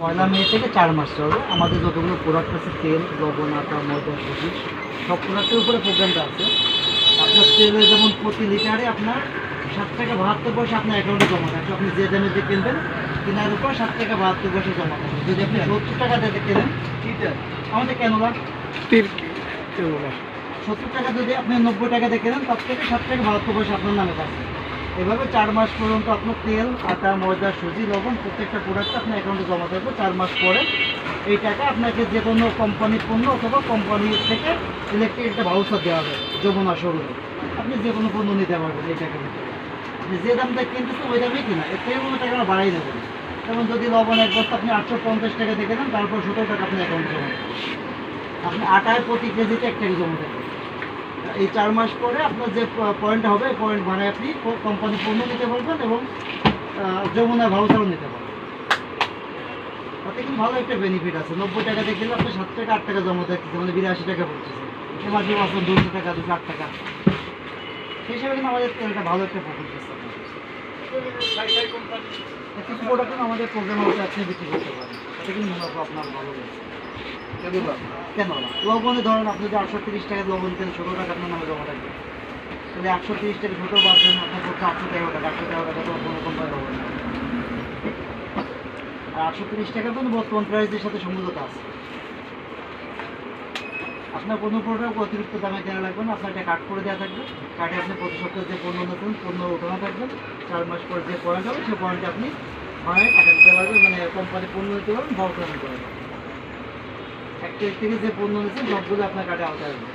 পয়লা মে থেকে 4 মাস চলবে। আমাদের যতগুলো প্রোডাক্ট আছে তেল, লবণ, আটা, ময়দা, সুজি সব প্রোডাক্টের উপরে প্রোগ্রামটা আছে। আপনার তেলে যেমন প্রতি লিটারে আপনার 7 টাকা 72 পয়সা আপনার অ্যাকাউন্টে জমা থাকবে। আপনি যে দামে যে কিনবেন কেনার উপর 7 টাকা 72 পয়সা জমা থাকবে। যদি আপনি 70 টাকা দিয়ে কেনেন আমাদের ক্যানোলা 70 টাকা, যদি আপনি 90 টাকা দিয়ে কেনেন তার থেকে 7 টাকা 72 পয়সা আপনার নামে থাকবে। এভাবে 4 মাস পর্যন্ত আপনার তেল, আটা, ময়দা, সুজি, লবণ প্রত্যেকটা প্রোডাক্ট আপনার অ্যাকাউন্টে জমা থাকবে। 4 মাস পরে এই টাকা আপনাকে যে কোনো কোম্পানির পণ্য অথবা কোম্পানি থেকে ইলেকট্রিক একটা ভাউচার দেওয়া হবে যমুনা শোরুমে। আপনি যে কোনো পণ্য নিতে পারবেন এই টাকার ভিতরে। আপনি যে দামটা কিনতেছেন ওই দামেই কিনা, এর থেকে কোনো টাকা বাড়াই নেবেন। যেমন যদি লবণ এক বস্তা আপনি 850 টাকা দিয়ে কেনেন, তারপর 17 টাকা আপনি অ্যাকাউন্টে জমা দেবেন। আপনি আটায় প্রতি কেজিতে 1 টাকা জমা দেবেন। এই 4 মাস পরে আপনার যে পয়েন্ট হবে এই পয়েন্ট ভাড়ায় আপনি কোম্পানি পণ্য নিতে পারবেন এবং যমুনা ভাউচারও নিতে পারবেন। তাতে কিন্তু ভালো একটা বেনিফিট আছে। 90 টাকা দিয়ে গেলে আপনি 7 টাকা 8 টাকা জমা থাকতেছে, মানে 82 টাকা পড়তেছে। এমার্জি বাসন 200 টাকা 208 টাকা, সেই হিসাবে কিন্তু আমাদের তেলটা ভালো একটা প্রফিট দিচ্ছে। কিছু প্রোডাক্ট আমাদের প্রোগ্রাম হচ্ছে আপনি বিক্রি করতে পারেন, এটা কিন্তু মুনাফা আপনার ভালো হয়েছে। কেন না লবণে ধরেন আপনি যদি 830 টাকা লবণ কেন 16 টাকা আপনার নামে জমা থাকবে, তাহলে 130 টাকা ছোটো বাঁচবেন আপনার পক্ষে 813 টাকা তো কোনো কোম্পানি লবণ না। আর 830 টাকা কিন্তু বর্তমান প্রাইসের সাথে সমঝোতা আছে। আপনার কোনো প্রোডাক্ট অতিরিক্ত দামে কেনা লাগবে না, আপনার এটা কাট করে দেওয়া থাকবে। কাটে আপনি প্রতি সপ্তাহে যে পণ্য নতুন পণ্য উঠানো থাকবেন, 4 মাস পর যে পয়েন্ট হবে সেই পয়েন্টে আপনি ভাড়ায় টাকা দিতে পারবেন, মানে কোম্পানি পণ্য নিতে পারবেন, ভাউচার নিতে পারবেন। 1 তারিখ থেকে যে পণ্য নিচ্ছেন সবগুলো আপনার কাটে আওতায় আসবে।